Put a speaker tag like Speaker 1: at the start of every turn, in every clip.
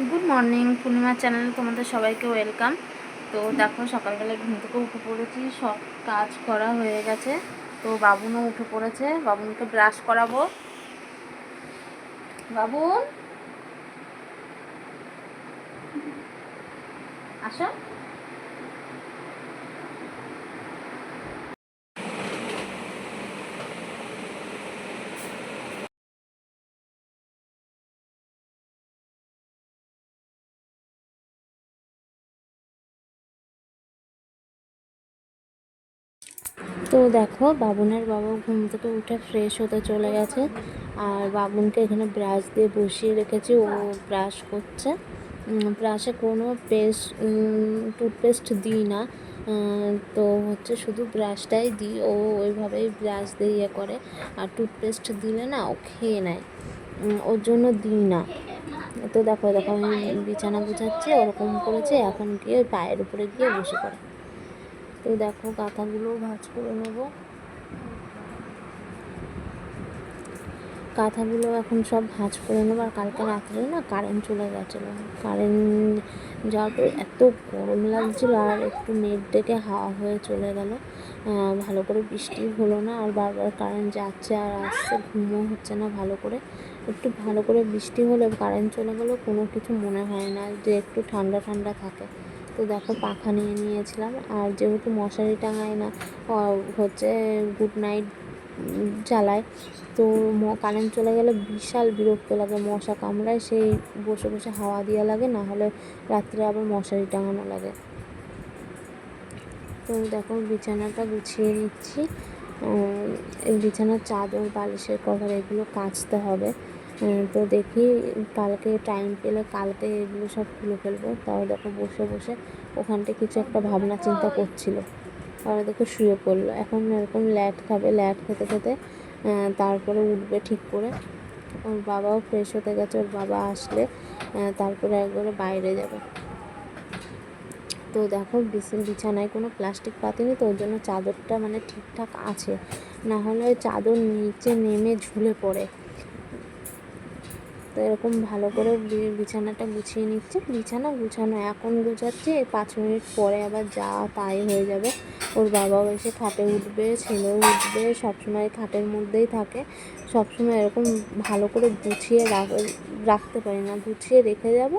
Speaker 1: Good morning, পূর্ণিমা চ্যানেলে তোমাদের সবাইকে ওয়েলকাম। তো দেখো, সকালবেলা ঘুম থেকে উঠে পড়েছি, সব কাজ করা হয়ে গেছে। তো বাবুনও উঠে পড়েছে, বাবুনকে ব্রাশ করাবো। বাবুন আসো। তো দেখো, বাবুনের বাবা ঘুম থেকে উঠে ফ্রেশ হতে চলে গেছে, আর বাবুনকে এখানে ব্রাশ দিয়ে বসিয়ে রেখেছি, ও ব্রাশ করছে। ব্রাশে কোনো টুথপেস্ট দিই না, তো হচ্ছে শুধু ব্রাশটাই দিই, ও ওইভাবেই ব্রাশ দিয়ে ইয়ে করে। আর টুথপেস্ট দিলে না ও খেয়ে নেয়, ওর জন্য দিই না। তো দেখো দেখো, আমি বিছানা গুছাচ্ছি, ওরকম করেছে, এখন গিয়ে পায়ের উপরে গিয়ে বসে পড়ে। তো দেখো, কাঁথাগুলোও ভাঁজ করে নেবো। কাঁথাগুলো এখন সব ভাঁজ করে নেবো। আর কালকে রাত্রে না কারেন্ট চলে গেছিলো, কারেন্ট যাওয়ার পর এত গরম লাগছিলো, আর একটু নেট ডেকে হাওয়া হয়ে চলে গেল, ভালো করে বৃষ্টি হলো না, আর বারবার কারেন্ট যাচ্ছে আর আসছে, ঘুমও হচ্ছে না ভালো করে। একটু ভালো করে বৃষ্টি হলে কারেন্ট চলে গেলেও কোনো কিছু মনে হয় না, যে একটু ঠান্ডা ঠান্ডা থাকে। তো দেখো, পাখা নিয়ে নিয়েছিলাম, আর যেহেতু মশারি টাঙাই না, হচ্ছে গুড নাইট জ্বালায়, তো কারেন্ট চলে গেলে বিশাল বিরক্ত লাগে, মশা কামড়ায়, সেই বসে বসে হাওয়া দেওয়া লাগে, না হলে রাত্রে আবার মশারি টাঙানো লাগে। তো দেখো, বিছানাটা গুছিয়ে নিচ্ছি, এই বিছানার চাদর, বালিশের কভার এগুলো কাচতে হবে। তো দেখি কালকে টাইম পেলে কালকে এগুলো সব খুলে ফেলবো। তাও দেখো, বসে বসে ওখানটা কিছু একটা ভাবনা চিন্তা করছিল, আর দেখো শুয়ে পড়লো। এখন এরকম ল্যাট খাবে, ল্যাট খেতে খেতে তারপরে উঠবে ঠিক করে। ওর বাবাও ফ্রেশ হতে গেছে, ওর বাবা আসলে তারপরে একবারে বাইরে যাবে। তো দেখো, বিছানায় কোনো প্লাস্টিক পাতিনি, তো ওর জন্য চাদরটা মানে ঠিকঠাক আছে, না হলে ওই চাদর নিচে নেমে ঝুলে পড়ে। তো এরকম ভালো করে বিছানাটা গুছিয়ে নিচ্ছে। বিছানা গুছানো এখন গুছাচ্ছে, 5 মিনিট পরে আবার যা তাই হয়ে যাবে। ওর বাবাও এসে খাটে উঠবে, ছেলেও উঠবে, সবসময় খাটের মধ্যেই থাকে। সবসময় এরকম ভালো করে গুছিয়ে রাখতে পারি না, গুছিয়ে রেখে যাব,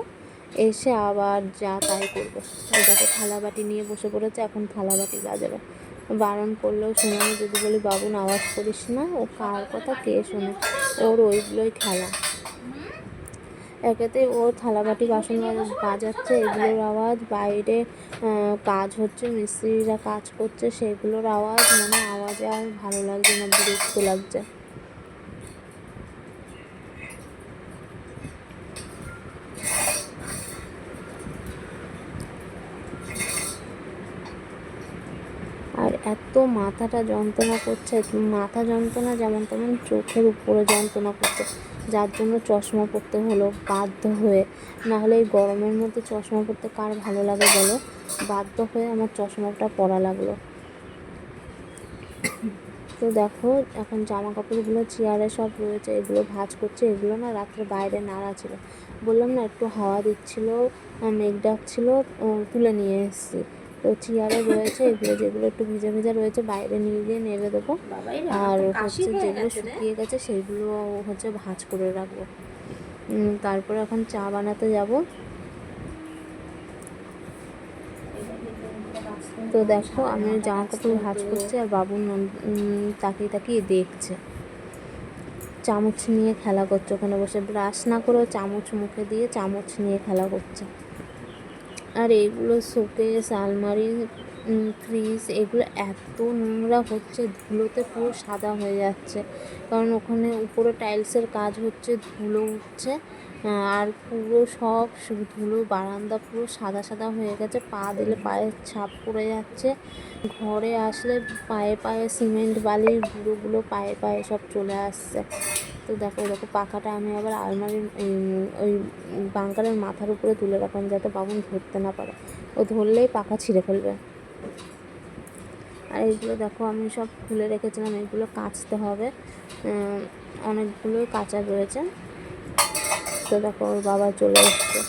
Speaker 1: এসে আবার যা তাই করবে। ওই দেখো, থালা বাটি নিয়ে বসে পড়েছে, এখন থালা বাটি বাজাবে। বারণ করলেও শোনে না, যদি বলি বাবুন আওয়াজ করিস না, ও কার কথা কে শোনে, ওর ওইগুলোই খেলা। একেতে ও থালাবাটি বাসন বাজাচ্ছে, এগুলোর আওয়াজ, বাইরে কাজ হচ্ছে, মিস্ত্রিরা কাজ করছে, সেগুলোর আওয়াজ, মানে আওয়াজে আর ভালো লাগছে না, বিরক্ত লাগছে। আর এত মাথাটা যন্ত্রণা করছে, মাথা যন্ত্রণা যেমন তেমন চোখের উপরে যন্ত্রণা করছে, যার জন্য চশমা পরতে হলো বাধ্য হয়ে। না হলে এই গরমের মধ্যে চশমা পরতে কার ভালো লাগে বলো, বাধ্য হয়ে আমার চশমাটা পরা লাগলো। তো দেখো, এখন জামা কাপড়গুলো চেয়ারে সব রয়েছে, এগুলো ভাঁজ করছে। এগুলো না রাত্রে বাইরে নাড়া ছিল, বললাম না একটু হাওয়া দিচ্ছিল, মেঘ ডাকছিল, তুলে নিয়ে এসেছি। তো চেয়ারে রয়েছে এগুলো, যেগুলো একটু ভেজা ভেজা রয়েছে বাইরে নিয়ে গিয়ে নেড়ে দেবো, আর হচ্ছে যেগুলো শুকিয়ে গেছে সেইগুলো হচ্ছে ভাঁজ করে রাখবো। তারপরে এখন চা বানাতে যাব। তো দেখো, আমি জামা কাপড় ভাঁজ করছি, আর বাবু তাকিয়ে তাকিয়ে দেখছে, চামচ নিয়ে খেলা করছে ওখানে বসে, ব্রাশ না করেও চামচ মুখে দিয়ে চামচ নিয়ে খেলা করছে। আর এগুলো শোকেস, আলমারি, ফ্রিজ, এগুলো এত নোংরা হচ্ছে, ধুলোতে পুরো সাদা হয়ে যাচ্ছে, কারণ ওখানে উপরে টাইলসের কাজ হচ্ছে, ধুলো উঠছে, আর পুরো সব ধুলো, বারান্দা পুরো সাদা সাদা হয়ে গেছে, পা দিলে পায়ের ছাপ পড়ে যাচ্ছে, ঘরে আসলে পায়ে পায়ে সিমেন্ট বালির গুঁড়োগুলো পায়ে পায়ে সব চলে আসছে। তো দেখো দেখো, পাখাটা আমি আবার আলমারির ওই বাঙ্কারের মাথার উপরে তুলে রাখলাম, যাতে বাবুন ধরতে না পারে, ও ধরলেই পাখা ছিঁড়ে ফেলবে। আর এইগুলো দেখো, আমি সব খুলে রেখেছিলাম, এগুলো কাচতে হবে, অনেকগুলোই কাঁচা রয়েছে। তো দেখো, ওর বাবা চলে এসছে।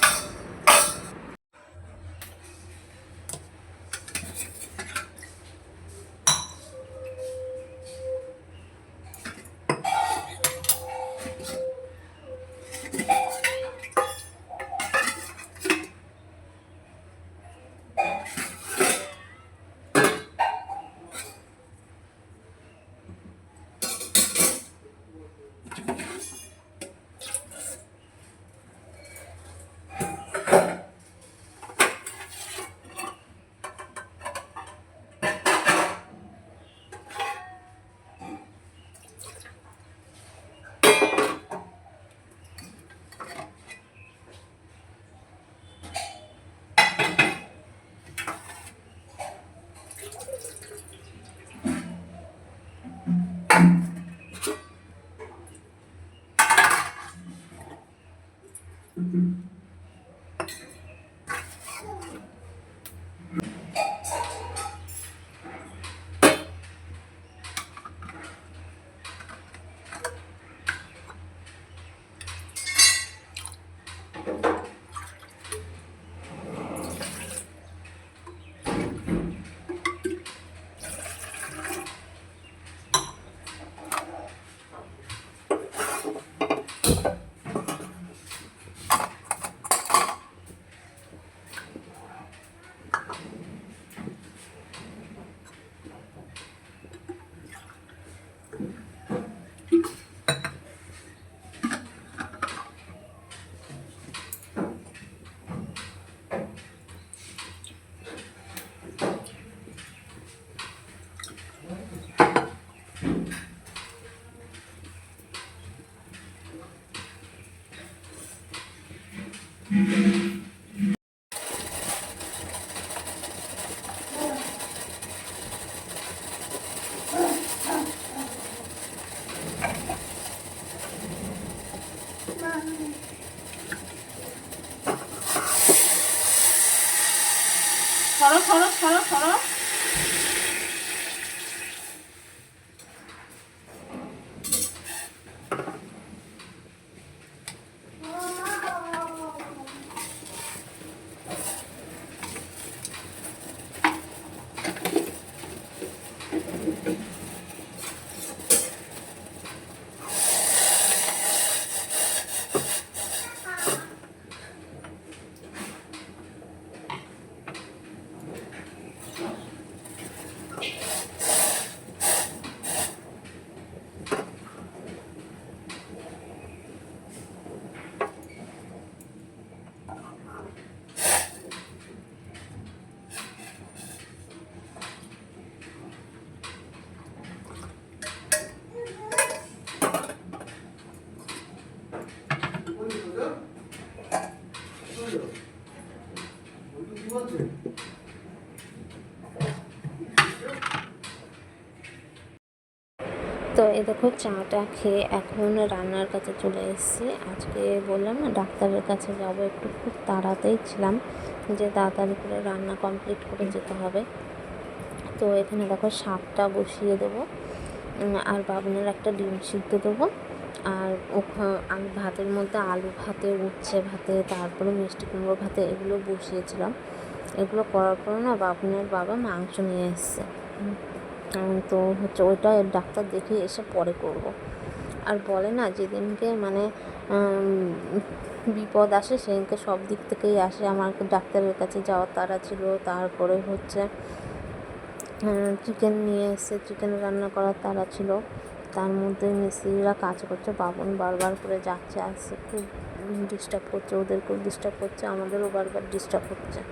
Speaker 1: সরো সরো সরো সরো। তো এই দেখো চাটা খেয়ে এখন রান্নার কাছে চলে এসেছি। আজকে বললাম না ডাক্তারের কাছে যাবো, একটু খুব তাড়াতাড়ি ছিলাম যে তাড়াতাড়ি করে রান্না কমপ্লিট করে যেতে হবে। তো এখানে দেখো শাকটা বসিয়ে দেবো, আর বাবুনের একটা ডিম সিদ্ধ দেবো, আর আমি ভাতের মধ্যে আলু ভাতে, উচ্ছে ভাতে, তারপরে মিষ্টি কুমড়ো ভাতে এগুলো বসিয়েছিলাম। এগুলো করার পরে না বাবুনের বাবা মাংস নিয়ে এসছে। তো হচ্ছে ওইটা ডাক্তার দেখে এসে পরে করব। আর বলে না যেদিনকে মানে বিপদ আসে সেদিনকে সব দিক থেকেই আসে। আমার ডাক্তারের কাছে যাওয়ার তাড়া ছিল, তারপরে হচ্ছে চিকেন নিয়ে এসে চিকেন রান্না করার তাড়া ছিল, তার মধ্যে মিস্ত্রিরা কাজ করছে, বাবন বারবার করে যাচ্ছে আসছে, খুব ডিস্টার্ব করছে, ওদেরকেও ডিস্টার্ব করছে, আমাদেরও বারবার ডিস্টার্ব হচ্ছে।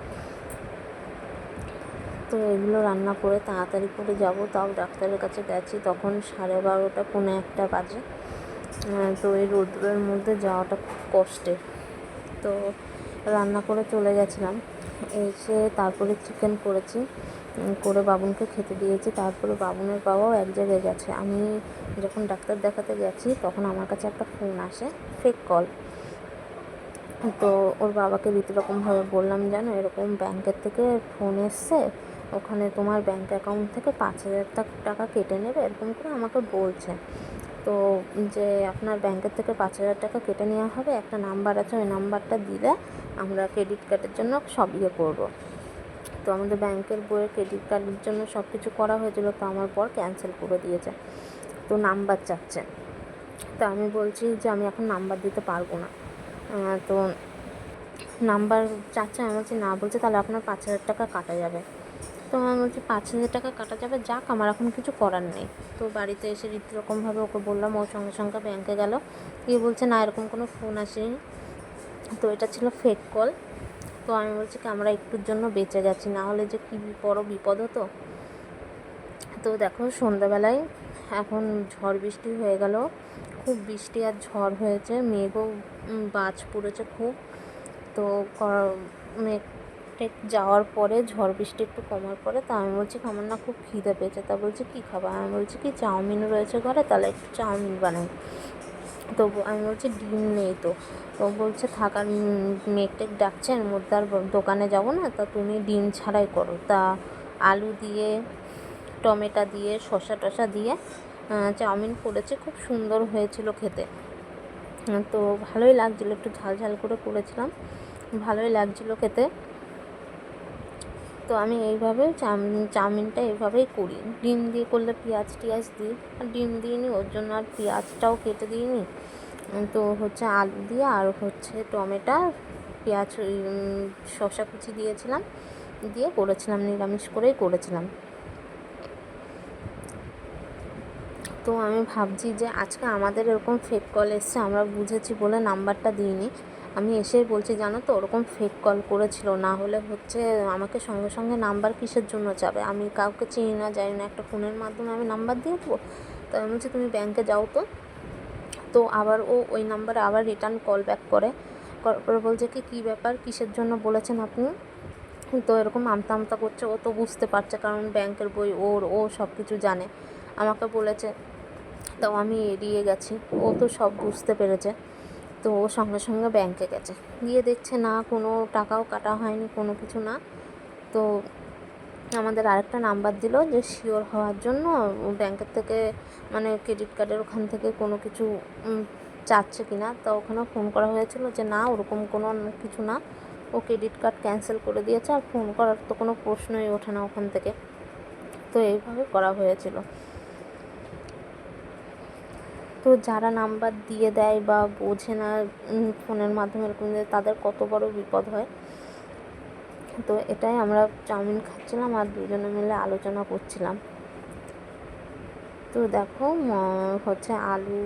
Speaker 1: তো এগুলো রান্না করে তাড়াতাড়ি করে যাব। তাও ডাক্তারের কাছে গেছি তখন 12:30 পৌনে 1 বাজে। তো এই রোদ্রের মধ্যে যাওয়াটা খুব কষ্টের। তো রান্না করে চলে গেছিলাম, এসে তারপরে চিকেন করেছি, করে বাবুনকে খেতে দিয়েছি। তারপরে বাবুনের বাবাও এক জায়গায় গেছে। আমি যখন ডাক্তার দেখাতে গেছি তখন আমার কাছে একটা ফোন আসে, ফেক কল। তো ওর বাবাকে রীতিরকমভাবে বললাম, জানো এরকম ব্যাংকের থেকে ফোন এসছে, ওখানে তোমার ব্যাংক অ্যাকাউন্ট থেকে 5,000 টাকা কেটে নেবে, এরকম করে আমাকে বলছে। তো যে আপনার ব্যাংকের থেকে 5,000 টাকা কেটে নেওয়া হবে, একটা নাম্বার আছে, ওই নাম্বারটা দিলে আমরা ক্রেডিট কার্ডের জন্য সব করবো। তো আমাদের ব্যাংকের বইয়ের ক্রেডিট কার্ডের জন্য সব কিছু করা হয়েছিল, তো আমার পর ক্যান্সেল করে দিয়েছে। তো নাম্বার চাচ্ছে। তো আমি বলছি যে আমি এখন নাম্বার দিতে পারবো না। তো নাম্বার চাচ্ছে, আমি বলছি না, বলছে তাহলে আপনার 5,000 টাকা কাটা যাবে। তো আমি বলছি 5,000 টাকা কাটা যাবে, যাক, আমার এখন কিছু করার নেই। তো বাড়িতে এসে রীতিরকমভাবে ওকে বললাম, ওর সঙ্গে সঙ্গে ব্যাংকে গেল, গিয়ে বলছে না এরকম কোনো ফোন আসেনি। তো এটা ছিল ফেক কল। তো আমি বলছি কি আমরা একটুর জন্য বেঁচে গেছি, না হলে যে কী বড় বিপদ হতো। তো দেখো সন্ধ্যাবেলায় এখন ঝড় বৃষ্টি হয়ে গেল, খুব বৃষ্টি আর ঝড় হয়েছে, মেঘও বাজ পড়েছে খুব। তো মেঘ যাওয়ার পরে ঝড় বৃষ্টি একটু কমার পরে তা আমি বলছি আমার না খুব খিদে পেয়েছে। তা বলছি কী খাবার? আমি বলছি কি চাউমিন রয়েছে ঘরে, তাহলে একটু চাউমিন বানাই। তো আমি বলছি ডিম নেই তো। তো বলছে থাক, আর মেঘ টেঘ ডাকছে, এর মধ্যে আর দোকানে যাব না, তা তুমি ডিম ছাড়াই করো। তা আলু দিয়ে, টমেটো দিয়ে, শসা টসা দিয়ে চাউমিন করেছে, খুব সুন্দর হয়েছিল খেতে। তো ভালোই লাগছিলো, একটু ঝাল ঝাল করে করেছিলাম, ভালোই লাগছিলো খেতে। তো আমি এইভাবে চাউমিনটা এইভাবেই করি। ডিম দিয়ে করলে পেঁয়াজ টিয়াজ দিই, আর ডিম দিইনি, ওর জন্য আর পেঁয়াজটাও কেটে দিইনি। তো হচ্ছে আলু দিয়ে আর হচ্ছে টমেটো, পেঁয়াজ, শসা কুচি দিয়েছিলাম, দিয়ে করেছিলাম, নিরামিষ করেই করেছিলাম। তো আমি ভাবছি যে আজকে আমাদের এরকম ফেক কল এসছে, আমরা বুঝেছি বলে নাম্বারটা দিইনি। আমি এসেই বলছি, জানো তো ওরকম ফেক কল করেছিল, না হলে হচ্ছে আমাকে সঙ্গে সঙ্গে নাম্বার কিসের জন্য যাবে, আমি কাউকে চিনি না জানি না, একটা ফোনের মাধ্যমে আমি নাম্বার দিয়ে দেবো। তো আমি বলছি তুমি ব্যাংকে যাও তো। তো আবার ও ওই নাম্বারে আবার রিটার্ন কল ব্যাক করে বলছে কি কী ব্যাপার, কিসের জন্য বলেছেন আপনি। তো এরকম আমতা আমতা করছে, ও তো বুঝতে পারছে, কারণ ব্যাংকের বই ও সব কিছু জানে, আমাকে বলেছে। তো আমি এড়িয়ে গেছি, ও তো সব বুঝতে পেরেছে। তো ও সঙ্গে সঙ্গে ব্যাংকে গেছে, গিয়ে দেখছে না কোনো টাকাও কাটা হয়নি, কোনো কিছু না। তো আমাদের আরেকটা নাম্বার দিল যে শিওর হওয়ার জন্য ব্যাংকের থেকে, মানে ক্রেডিট কার্ডের ওখান থেকে কোনো কিছু চাচ্ছে কি না। তো ওখানে ফোন করা হয়েছিল যে না, ওরকম কোনো কিছু না, ও ক্রেডিট কার্ড ক্যান্সেল করে দিয়েছে, আর ফোন করার তো কোনো প্রশ্নই ওঠে না ওখান থেকে। তো এইভাবে করা হয়েছিল। তো যারা নাম্বার দিয়ে দেয় বা বোঝে না ফোনের মাধ্যমে এরকম, তাদের কত বড় বিপদ হয়। তো এটাই, আমরা চাউমিন খাচ্ছিলাম আর দুজনে মিলে আলোচনা করছিলাম। তো দেখো হচ্ছে আলু,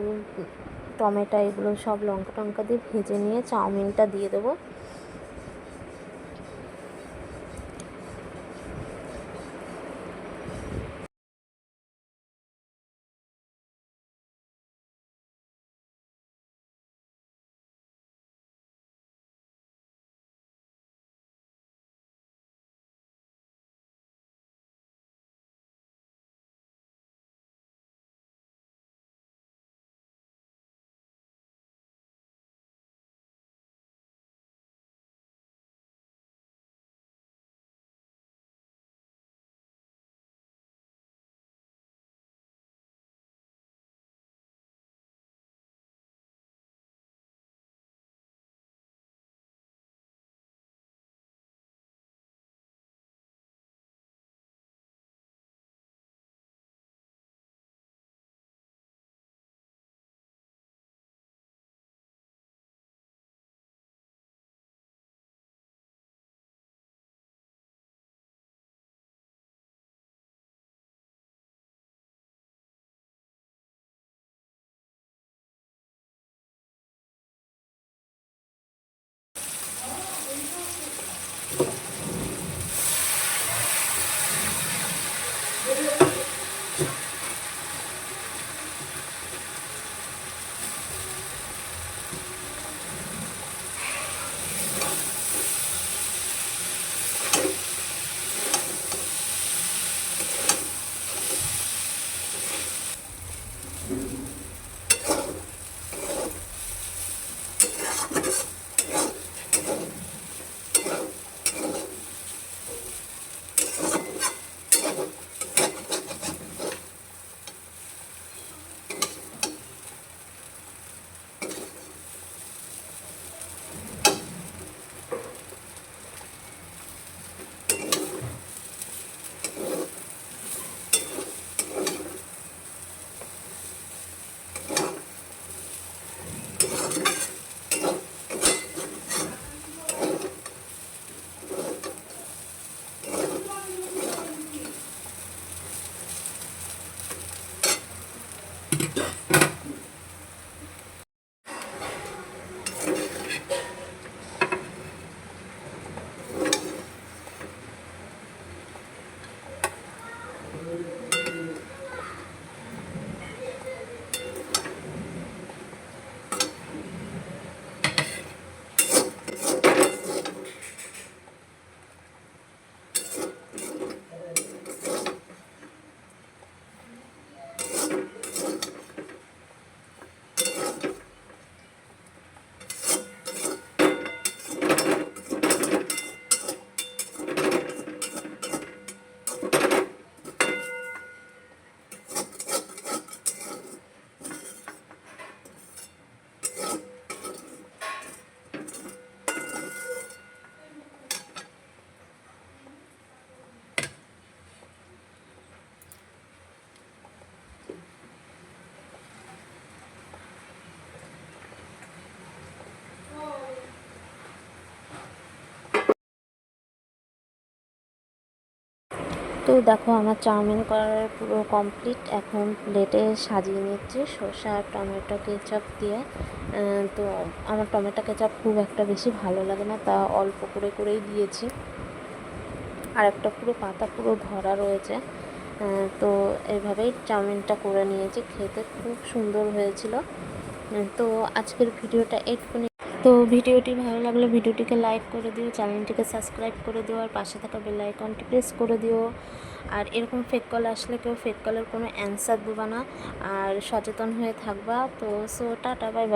Speaker 1: টমেটো এগুলো সব লঙ্কা টঙ্কা দিয়ে ভেজে নিয়ে চাউমিনটা দিয়ে দেবো। তো দেখো আমার চাউমিন করার পুরো কমপ্লিট। এখন প্লেটে সাজিয়ে নিচ্ছি শসা টমেটো কেচাপ দিয়ে। তো আমার টমেটো কেচাপ খুব একটা বেশি ভালো লাগে না, তা অল্প করে করেই দিয়েছি। আর একটা পুরো পাতা পুরো ভরা রয়েছে। তো এইভাবেই চাউমিনটা করে নিয়েছি, খেতে খুব সুন্দর হয়েছিল। তো আজকের ভিডিওটা এইটুকুনি। তো ভিডিওটি ভালো লাগলে ভিডিওটিকে লাইক করে দিও, চ্যানেলটিকে সাবস্ক্রাইব করে দিও, আর পাশে থাকা বেল আইকনটি প্রেস করে দিও। আর এরকম ফেক কল আসলে কেউ ফেক কলের কোনো অ্যান্সার দেবা না, আর সচেতন হয়ে থাকবা। তো টাটা, বাই বাই।